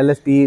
LSP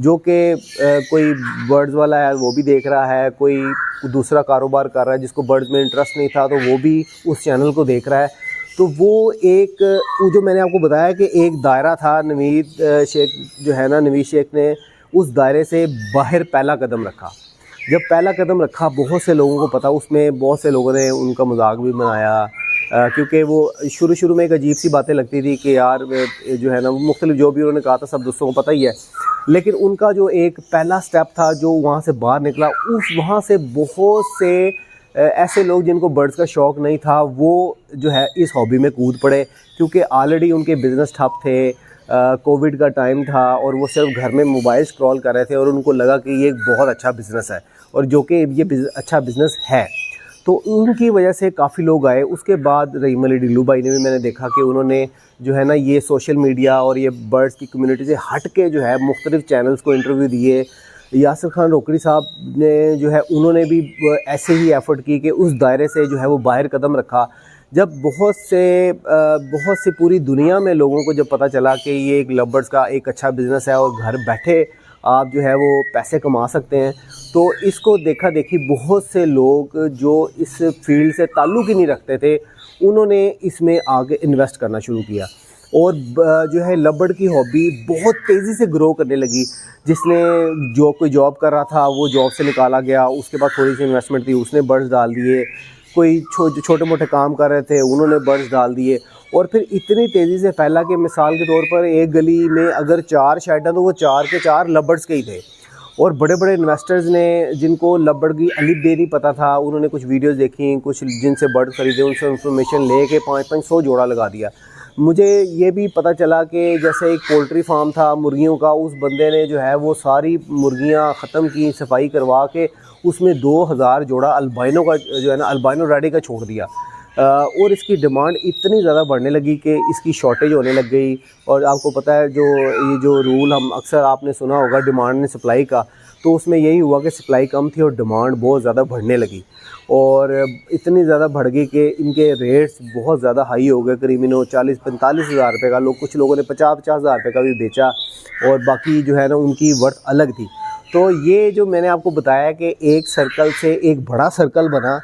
جو کہ کوئی برڈز والا ہے وہ بھی دیکھ رہا ہے, کوئی دوسرا کاروبار کر رہا ہے جس کو برڈز میں انٹرسٹ نہیں تھا تو وہ بھی اس چینل کو دیکھ رہا ہے. تو وہ ایک جو میں نے آپ کو بتایا کہ ایک دائرہ تھا, نوید شیخ جو ہے نا, نوید شیخ نے اس دائرے سے باہر پہلا قدم رکھا. جب پہلا قدم رکھا بہت سے لوگوں کو پتہ, اس میں بہت سے لوگوں نے ان کا مذاق بھی بنایا, کیونکہ وہ شروع میں ایک عجیب سی باتیں لگتی تھی کہ یار جو ہے نا, مختلف جو بھی انہوں نے کہا تھا سب دوستوں کو پتہ ہی ہے, لیکن ان کا جو ایک پہلا سٹیپ تھا جو وہاں سے باہر نکلا, وہاں سے بہت سے ایسے لوگ جن کو برڈز کا شوق نہیں تھا وہ جو ہے اس ہابی میں کود پڑے, کیونکہ آلریڈی ان کے بزنس ٹھپ تھے, کووڈ کا ٹائم تھا اور وہ صرف گھر میں موبائل اسکرول کر رہے تھے, اور ان کو لگا کہ یہ ایک بہت اچھا بزنس ہے, اور جو کہ یہ اچھا بزنس ہے. تو ان کی وجہ سے کافی لوگ آئے. اس کے بعد رحیم علی ڈھلو بھائی نے بھی میں نے دیکھا کہ انہوں نے جو ہے نا یہ سوشل میڈیا اور یہ برڈز کی کمیونٹی سے ہٹ کے جو ہے مختلف چینلز کو انٹرویو دیے. یاسر خان روکڑی صاحب نے جو ہے انہوں نے بھی ایسے ہی ایفرٹ کی کہ اس دائرے سے جو ہے وہ باہر قدم رکھا. جب بہت سے پوری دنیا میں لوگوں کو جب پتہ چلا کہ یہ ایک لو برڈز کا ایک اچھا بزنس ہے اور گھر بیٹھے آپ جو ہے وہ پیسے کما سکتے ہیں, تو اس کو دیکھا دیکھی بہت سے لوگ جو اس فیلڈ سے تعلق ہی نہیں رکھتے تھے انہوں نے اس میں آگے انویسٹ کرنا شروع کیا, اور جو ہے لو برڈ کی ہابی بہت تیزی سے گرو کرنے لگی. جس نے جو کوئی جاب کر رہا تھا وہ جاب سے نکالا گیا, اس کے بعد تھوڑی سی انویسٹمنٹ تھی اس نے برڈز ڈال دیے, کوئی چھوٹے موٹے کام کر رہے تھے انہوں نے برڈز ڈال دیے, اور پھر اتنی تیزی سے پھیلا کہ مثال کے طور پر ایک گلی میں اگر 4 شیڈ ہیں تو وہ 4 کے 4 لو برڈز کے ہی تھے. اور بڑے بڑے انویسٹرز نے جن کو لو برڈ کی الف بے نہیں پتہ تھا, انہوں نے کچھ ویڈیوز دیکھیں, کچھ جن سے برڈ خریدے, ان سے انفارمیشن لے کے 500 جوڑا لگا دیا. مجھے یہ بھی پتہ چلا کہ جیسے ایک پولٹری فارم تھا مرغیوں کا, اس بندے نے جو ہے وہ ساری مرغیاں ختم کی, صفائی کروا کے اس میں 2000 جوڑا البائنو کا جو ہے نا البائنو ریڈی کا چھوڑ دیا, اور اس کی ڈیمانڈ اتنی زیادہ بڑھنے لگی کہ اس کی شارٹیج ہونے لگ گئی. اور آپ کو پتہ ہے یہ جو رول ہم اکثر آپ نے سنا ہوگا ڈیمانڈ اینڈ سپلائی کا, تو اس میں یہی ہوا کہ سپلائی کم تھی اور ڈیمانڈ بہت زیادہ بڑھنے لگی, اور اتنی زیادہ بڑھ گئی کہ ان کے ریٹس بہت زیادہ ہائی ہو گئے, قریب 40-45 ہزار روپے کا, کچھ لوگوں نے 50 ہزار روپے کا بھی بیچا, اور باقی جو ہے نا ان کی ورتھ الگ تھی. تو یہ جو میں نے آپ کو بتایا کہ ایک سرکل سے ایک بڑا سرکل بنا,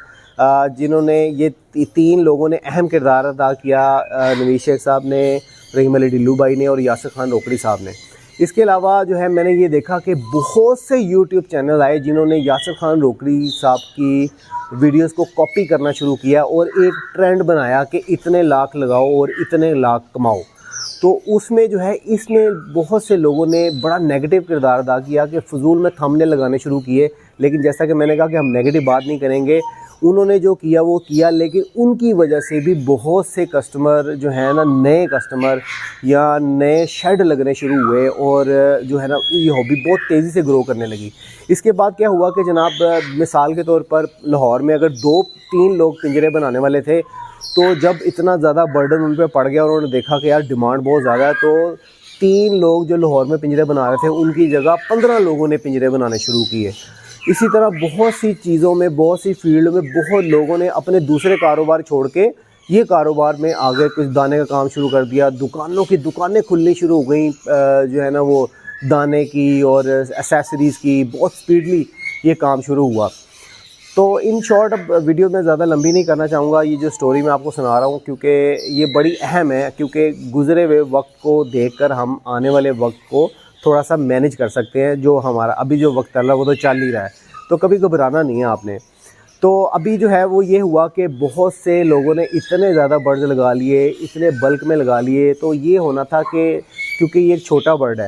جنہوں نے یہ 3 لوگوں نے اہم کردار ادا کیا, نوید شیخ صاحب نے, رحیم علی ڈھلو بھائی نے اور یاسر خان روکڑی صاحب نے. اس کے علاوہ جو ہے میں نے یہ دیکھا کہ بہت سے یوٹیوب چینل آئے جنہوں نے یاسر خان روکڑی صاحب کی ویڈیوز کو کاپی کرنا شروع کیا, اور ایک ٹرینڈ بنایا کہ اتنے لاکھ لگاؤ اور اتنے لاکھ کماؤ. تو اس میں جو ہے اس میں بہت سے لوگوں نے بڑا نیگیٹو کردار ادا کیا کہ فضول میں تھمبنیل لگانے شروع کیے, لیکن جیسا کہ میں نے کہا کہ ہم نیگیٹو بات نہیں کریں گے. انہوں نے جو کیا وہ کیا, لیکن ان کی وجہ سے بھی بہت سے کسٹمر جو ہیں نا, نئے کسٹمر یا نئے شیڈ لگنے شروع ہوئے, اور جو ہے نا یہ ہابی بہت تیزی سے گرو کرنے لگی. اس کے بعد کیا ہوا کہ جناب مثال کے طور پر لاہور میں اگر 2-3 لوگ پنجرے بنانے والے تھے, تو جب اتنا زیادہ برڈن ان پہ پڑ گیا اور انہوں نے دیکھا کہ یار ڈیمانڈ بہت زیادہ ہے, تو 3 لوگ جو لاہور میں پنجرے بنا رہے تھے ان کی جگہ 15 لوگوں نے پنجرے بنانے شروع کیے. اسی طرح بہت سی چیزوں میں, بہت سی فیلڈ میں بہت لوگوں نے اپنے دوسرے کاروبار چھوڑ کے یہ کاروبار میں آگے کچھ دانے کا کام شروع کر دیا. دکانوں کی دکانیں کھلنی شروع ہو گئیں, جو ہے نا وہ دانے کی اور ایسیسریز کی, بہت سپیڈلی یہ کام شروع ہوا. تو ان شارٹ اب ویڈیو میں زیادہ لمبی نہیں کرنا چاہوں گا, یہ جو سٹوری میں آپ کو سنا رہا ہوں کیونکہ یہ بڑی اہم ہے, کیونکہ گزرے ہوئے وقت کو دیکھ کر ہم آنے والے وقت کو تھوڑا سا مینیج کر سکتے ہیں. جو ہمارا ابھی جو وقت چل رہا ہے وہ تو چل ہی رہا ہے, تو کبھی گھبرانا نہیں ہے آپ نے. تو ابھی جو ہے وہ یہ ہوا کہ بہت سے لوگوں نے اتنے زیادہ برڈز لگا لیے, اتنے بلک میں لگا لیے. تو یہ ہونا تھا کہ کیونکہ یہ ایک چھوٹا برڈ ہے,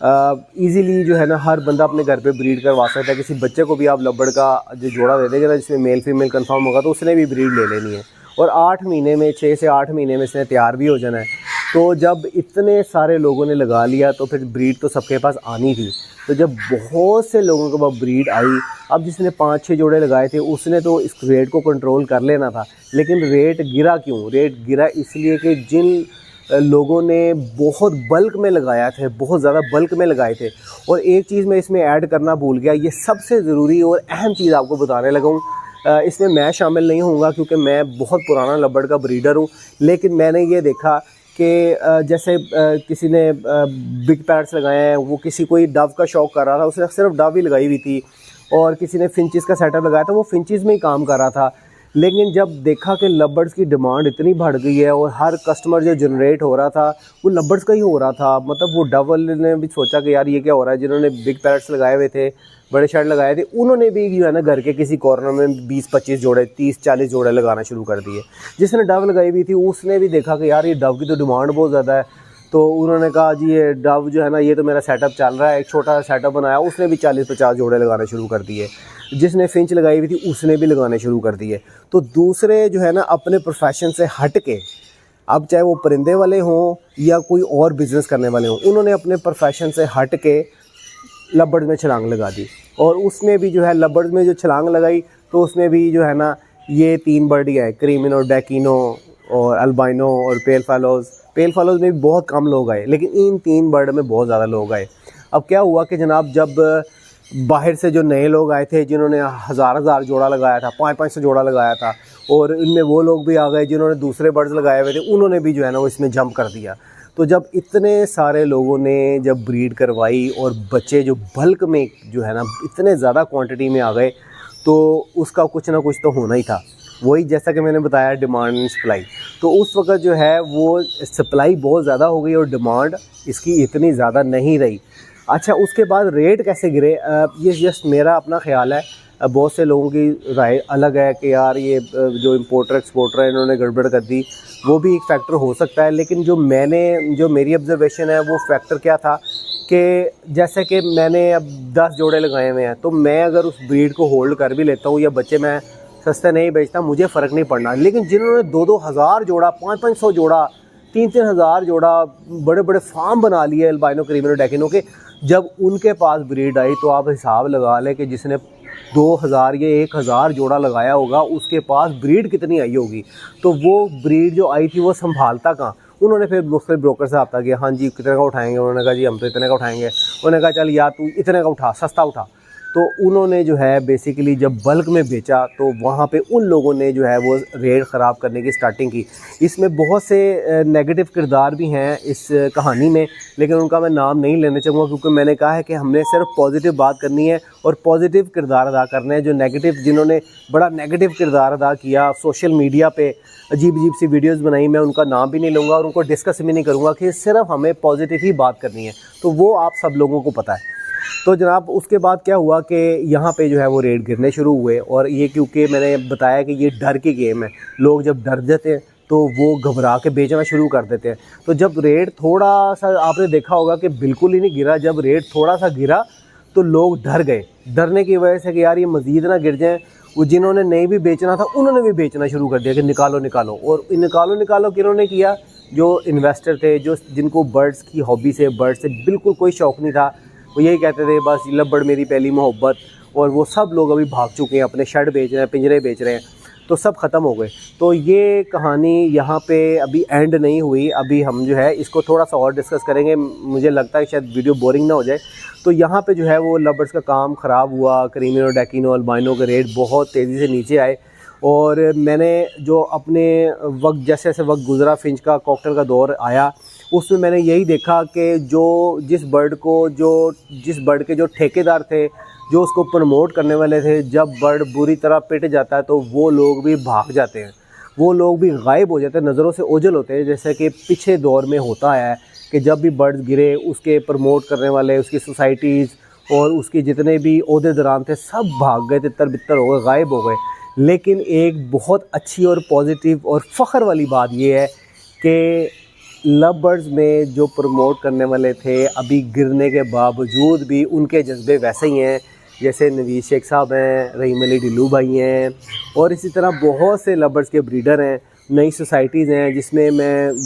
ایزیلی جو ہے نا ہر بندہ اپنے گھر پہ بریڈ کروا سکتا ہے. کسی بچے کو بھی آپ لو برڈ کا جو جوڑا دے دیں گے نا جس میں میل فیمیل کنفرم ہوگا, تو اس نے بھی بریڈ لے لینی ہے, اور 8 مہینے میں 6 سے 8 مہینے میں اس نے تیار بھی ہو جانا ہے. تو جب اتنے سارے لوگوں نے لگا لیا تو پھر بریڈ تو سب کے پاس آنی تھی. تو جب بہت سے لوگوں کے پاس بریڈ آئی, اب جس نے 5-6 جوڑے لگائے تھے اس نے تو اس ریٹ کو کنٹرول کر لینا تھا, لیکن ریٹ گرا کیوں؟ ریٹ گرا اس لیے کہ جن لوگوں نے بہت بلک میں لگایا تھے, بہت زیادہ بلک میں لگائے تھے. اور ایک چیز میں اس میں ایڈ کرنا بھول گیا, یہ سب سے ضروری اور اہم چیز آپ کو بتانے لگا ہوں. اس میں شامل نہیں ہوں گا کیونکہ میں بہت پرانا لو برڈ کا بریڈر ہوں, لیکن میں نے یہ دیکھا کہ جیسے کسی نے بگ پیرٹس لگائے ہیں, وہ کسی کوئی ڈو کا شوق کر رہا تھا, اس نے صرف ڈو ہی لگائی ہوئی تھی, اور کسی نے فنچز کا سیٹ اپ لگایا تھا, وہ فنچز میں ہی کام کر رہا تھا. لیکن جب دیکھا کہ لب برڈس کی ڈیمانڈ اتنی بڑھ گئی ہے اور ہر کسٹمر جو جنریٹ ہو رہا تھا وہ لب برڈس کا ہی ہو رہا تھا, مطلب وہ ڈبل نے بھی سوچا کہ یار یہ کیا ہو رہا ہے. جنہوں نے بگ پیرٹس لگائے ہوئے تھے, بڑے شیڈ لگائے تھے, انہوں نے بھی جو ہے نا گھر کے کسی کارنر میں 20-25 جوڑے 30-40 جوڑے لگانا شروع کر دیے. جس نے ڈو لگائی ہوئی تھی اس نے بھی دیکھا کہ یار یہ ڈو کی تو ڈیمانڈ بہت زیادہ ہے, تو انہوں نے کہا جی یہ ڈو جو ہے نا یہ تو میرا سیٹ اپ چل رہا ہے. ایک چھوٹا سا سیٹ اپ بنایا, اس نے بھی 40-50 جوڑے لگانا شروع کر دیے. جس نے فنچ لگائی ہوئی تھی اس نے بھی لگانے شروع کر دیے. تو دوسرے جو ہے نا اپنے پروفیشن سے ہٹ کے, اب چاہے وہ پرندے والے ہوں یا کوئی اور بزنس کرنے والے ہوں, انہوں نے اپنے پروفیشن سے ہٹ کے لب برڈ میں چھلانگ لگا دی. اور اس میں بھی جو ہے لب برڈ میں جو چھلانگ لگائی تو اس میں بھی جو ہے نا یہ 3 برڈ ہی ہے, کریمینو, ڈیکینو اور البائنو اور پیل فیلوز. پیل فیلوز میں بھی بہت کم لوگ آئے, لیکن ان 3 برڈ میں بہت زیادہ لوگ آئے. اب کیا ہوا کہ جناب جب باہر سے جو نئے لوگ آئے تھے جنہوں نے 1000 جوڑا لگایا تھا, 500 جوڑا لگایا تھا, اور ان میں وہ لوگ بھی آ گئے جنہوں نے دوسرے برڈز لگائے ہوئے تھے, انہوں نے بھی جو ہے نا وہ اس میں جمپ کر دیا. تو جب اتنے سارے لوگوں نے جب بریڈ کروائی اور بچے جو بلک میں جو ہے نا اتنے زیادہ کوانٹٹی میں آ گئے, تو اس کا کچھ نہ کچھ تو ہونا ہی تھا. وہی جیسا کہ میں نے بتایا ڈیمانڈ اینڈ سپلائی. تو اس وقت جو ہے وہ سپلائی بہت زیادہ ہو گئی اور ڈیمانڈ اس کی اتنی زیادہ نہیں رہی. اچھا اس کے بعد ریٹ کیسے گرے, یہ جسٹ میرا اپنا خیال ہے, بہت سے لوگوں کی رائے الگ ہے کہ یار یہ جو امپورٹر ایکسپورٹر ہے انہوں نے گڑبڑ کر دی, وہ بھی ایک فیکٹر ہو سکتا ہے. لیکن جو میری آبزرویشن ہے وہ فیکٹر کیا تھا کہ جیسے کہ میں نے اب 10 جوڑے لگائے ہوئے ہیں, تو میں اگر اس بریڈ کو ہولڈ کر بھی لیتا ہوں یا بچے میں سستے نہیں بیچتا, مجھے فرق نہیں پڑنا. لیکن جنہوں نے 2-2 ہزار جوڑا, 500 جوڑا, 3-3 ہزار جوڑا بڑے بڑے فارم بنا لیے البائنو, کریمینو, ڈیکینو کے, جب ان کے پاس بریڈ آئی تو آپ حساب لگا لیں کہ جس نے 2000 یا 1000 جوڑا لگایا ہوگا اس کے پاس بریڈ کتنی آئی ہوگی. تو وہ بریڈ جو آئی تھی وہ سنبھالتا کہاں. انہوں نے پھر مختلف بروکر سے رابطہ کیا, ہاں جی کتنے کا اٹھائیں گے. انہوں نے کہا جی ہم تو اتنے کا اٹھائیں گے. انہوں نے کہا چل یا تو اتنے کا اٹھا, سستا اٹھا. تو انہوں نے جو ہے بیسیکلی جب بلک میں بیچا تو وہاں پہ ان لوگوں نے جو ہے وہ ریٹ خراب کرنے کی سٹارٹنگ کی. اس میں بہت سے نیگیٹو کردار بھی ہیں اس کہانی میں, لیکن ان کا میں نام نہیں لینا چاہوں گا, کیونکہ میں نے کہا ہے کہ ہم نے صرف پازیٹیو بات کرنی ہے اور پازیٹیو کردار ادا کرنا ہے. جو نیگیٹو, جنہوں نے بڑا نیگیٹو کردار ادا کیا سوشل میڈیا پہ, عجیب عجیب سی ویڈیوز بنائی, میں ان کا نام بھی نہیں لوں گا اور ان کو ڈسکس بھی نہیں کروں گا, کہ صرف ہمیں پازیٹیو ہی بات کرنی ہے. تو وہ آپ سب لوگوں کو پتہ ہے. تو جناب اس کے بعد کیا ہوا کہ یہاں پہ جو ہے وہ ریٹ گرنے شروع ہوئے, اور یہ کیونکہ میں نے بتایا کہ یہ ڈر کی گیم ہے, لوگ جب ڈر جاتے ہیں تو وہ گھبرا کے بیچنا شروع کر دیتے ہیں. تو جب ریٹ تھوڑا سا, آپ نے دیکھا ہوگا کہ بالکل ہی نہیں گرا, جب ریٹ تھوڑا سا گرا تو لوگ ڈر گئے, ڈرنے کی وجہ سے کہ یار یہ مزید نہ گر جائیں. وہ جنہوں نے نہیں بھی بیچنا تھا انہوں نے بھی بیچنا شروع کر دیا کہ نکالو نکالو. اور نکالو کنہوں نے کیا, جو انویسٹر تھے, جن کو برڈس کی ہابی سے, برڈ سے بالکل کوئی شوق نہیں تھا, وہ یہی کہتے تھے بس لب برڈ میری پہلی محبت. اور وہ سب لوگ ابھی بھاگ چکے ہیں, اپنے شیڈ بیچ رہے ہیں, پنجرے بیچ رہے ہیں, تو سب ختم ہو گئے. تو یہ کہانی یہاں پہ ابھی اینڈ نہیں ہوئی, ابھی ہم جو ہے اس کو تھوڑا سا اور ڈسکس کریں گے. مجھے لگتا ہے شاید ویڈیو بورنگ نہ ہو جائے. تو یہاں پہ جو ہے وہ لب برڈس کا کام خراب ہوا, کریمینو, ڈیکینو, البائنو کے ریٹ بہت تیزی سے نیچے آئے. اور میں نے جو اپنے وقت جیسے جیسے وقت گزرا, فنچ کا کاکٹیل کا دور آیا, اس میں نے یہی دیکھا کہ جس برڈ کے جو ٹھیکیدار تھے, جو اس کو پروموٹ کرنے والے تھے, جب برڈ بری طرح پٹ جاتا ہے تو وہ لوگ بھی بھاگ جاتے ہیں, وہ لوگ بھی غائب ہو جاتے ہیں, نظروں سے اوجھل ہوتے ہیں. جیسے کہ پچھلے دور میں ہوتا ہے کہ جب بھی برڈ گرے, اس کے پروموٹ کرنے والے, اس کی سوسائٹیز اور اس کی جتنے بھی عہدے داران تھے سب بھاگ گئے, تتر بتر ہو گئے, غائب ہو گئے. لیکن ایک بہت اچھی اور پازیٹیو اور فخر والی بات یہ ہے کہ لب برڈز میں جو پروموٹ کرنے والے تھے ابھی گرنے کے باوجود بھی ان کے جذبے ویسے ہی ہیں, جیسے نویز شیخ صاحب ہیں, رحیم علی ڈلو بھائی ہیں, اور اسی طرح بہت سے لب برڈز کے بریڈر ہیں. نئی سوسائٹیز ہیں جس میں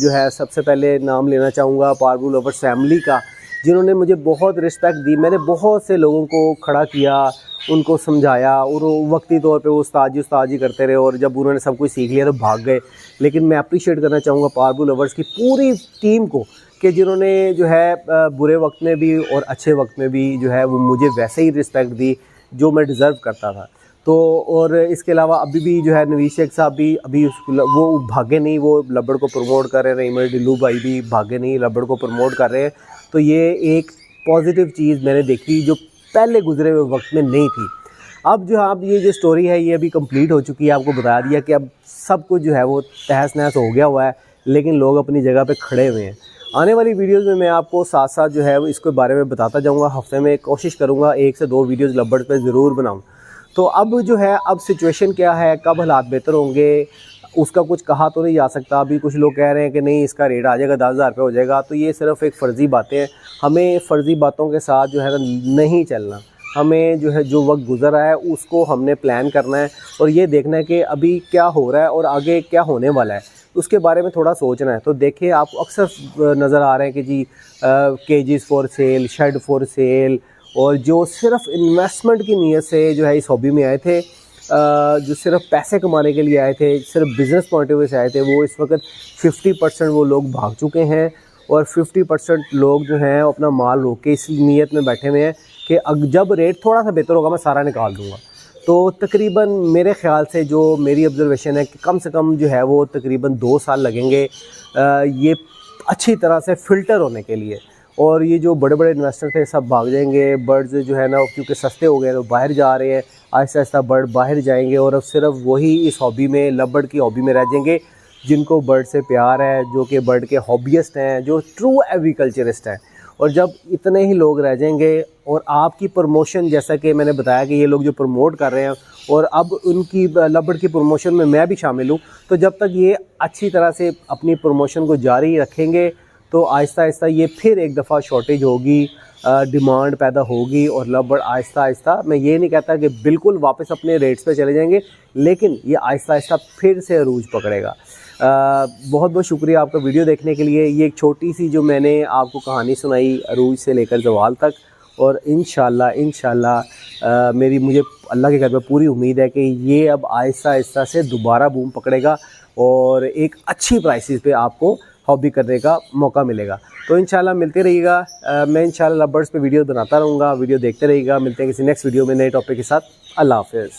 جو ہے سب سے پہلے نام لینا چاہوں گا پاربو لورس فیملی کا, جنہوں نے مجھے بہت رسپیکٹ دی. میں نے بہت سے لوگوں کو کھڑا کیا, ان کو سمجھایا, اور وقتی طور پہ وہ استاد جی کرتے رہے, اور جب انہوں نے سب کچھ سیکھ لیا تو بھاگ گئے. لیکن میں اپریشیٹ کرنا چاہوں گا پاربو لورس کی پوری ٹیم کو, کہ جنہوں نے جو ہے برے وقت میں بھی اور اچھے وقت میں بھی جو ہے وہ مجھے ویسے ہی رسپیکٹ دی جو میں ڈیزرو کرتا تھا. تو اور اس کے علاوہ ابھی بھی جو ہے نویز شیخ صاحب بھی ابھی وہ بھاگے نہیں، وہ لبڑ کو پروموٹ کر رہے ہیں، رحیم ڈلو بھائی بھی بھاگے نہیں، لبڑ کو پروموٹ کر رہے ہیں. تو یہ ایک پازیٹیو چیز میں نے دیکھی جو پہلے گزرے ہوئے وقت میں نہیں تھی. اب جو آپ یہ جو سٹوری ہے یہ ابھی کمپلیٹ ہو چکی ہے، آپ کو بتا دیا کہ اب سب کچھ جو ہے وہ تہس نہس ہو گیا ہوا ہے، لیکن لوگ اپنی جگہ پہ کھڑے ہوئے ہیں. آنے والی ویڈیوز میں آپ کو ساتھ ساتھ جو ہے وہ اس کے بارے میں بتاتا جاؤں گا. ہفتے میں کوشش کروں گا 1 سے 2 ویڈیوز لبڑ پہ ضرور بناؤں. تو اب جو ہے اب سچویشن کیا ہے، کب حالات بہتر ہوں گے اس کا کچھ کہا تو نہیں جا سکتا. ابھی کچھ لوگ کہہ رہے ہیں کہ نہیں اس کا ریٹ آ جائے گا 10,000 روپے ہو جائے گا. تو یہ صرف ایک فرضی باتیں ہیں، ہمیں فرضی باتوں کے ساتھ جو ہے نہیں چلنا. ہمیں جو ہے جو وقت گزر رہا ہے اس کو ہم نے پلان کرنا ہے اور یہ دیکھنا ہے کہ ابھی کیا ہو رہا ہے اور آگے کیا ہونے والا ہے، اس کے بارے میں تھوڑا سوچنا ہے. تو دیکھیں آپ کو اکثر نظر آ رہے ہیں کہ جی cages for sale, shed for sale, اور جو صرف انویسٹمنٹ کی نیت سے جو ہے اس ہابی میں آئے تھے، جو صرف پیسے کمانے کے لیے آئے تھے، صرف بزنس پوائنٹ آف ویو سے آئے تھے، وہ اس وقت 50% وہ لوگ بھاگ چکے ہیں اور 50% لوگ جو ہیں اپنا مال روک کے اس نیت میں بیٹھے ہوئے ہیں کہ جب ریٹ تھوڑا سا بہتر ہوگا میں سارا نکال دوں گا. تو تقریباً میرے خیال سے جو میری آبزرویشن ہے کہ کم سے کم جو ہے وہ تقریباً 2 سال لگیں گے یہ اچھی طرح سے فلٹر ہونے کے لیے. اور یہ جو بڑے بڑے انویسٹر تھے سب بھاگ جائیں گے. برڈز جو ہے نا کیونکہ سستے ہو گئے تو باہر جا رہے ہیں، آہستہ آہستہ برڈ باہر جائیں گے اور اب صرف وہی اس ہابی میں لبڑ کی ہابی میں رہ جائیں گے جن کو برڈ سے پیار ہے، جو کہ برڈ کے ہابیسٹ ہیں، جو ٹرو ایگریکلچرسٹ ہیں. اور جب اتنے ہی لوگ رہ جائیں گے اور آپ کی پروموشن، جیسا کہ میں نے بتایا کہ یہ لوگ جو پروموٹ کر رہے ہیں اور اب ان کی لبڑ کی پروموشن میں بھی شامل ہوں، تو جب تک یہ اچھی طرح سے اپنی پروموشن کو جاری رکھیں گے تو آہستہ آہستہ یہ پھر ایک دفعہ شارٹیج ہوگی، ڈیمانڈ پیدا ہوگی اور لبڑ آہستہ آہستہ، میں یہ نہیں کہتا کہ بالکل واپس اپنے ریٹس پہ چلے جائیں گے، لیکن یہ آہستہ آہستہ پھر سے عروج پکڑے گا. بہت بہت شکریہ آپ کا ویڈیو دیکھنے کے لیے. یہ ایک چھوٹی سی جو میں نے آپ کو کہانی سنائی عروج سے لے کر زوال تک، اور انشاءاللہ مجھے اللہ کے گھر پہ پوری امید ہے کہ یہ اب آہستہ آہستہ سے دوبارہ بوم پکڑے گا اور ایک اچھی پرائسز پہ آپ کو ہابی کرنے کا موقع ملے گا. تو انشاءاللہ ملتے رہیے گا. میں انشاءاللہ لبرڈز پہ ویڈیو بناتا رہوں گا، ویڈیو دیکھتے رہیے گا. ملتے ہیں کسی نیکسٹ ویڈیو میں نئے ٹاپک کے ساتھ. اللہ حافظ.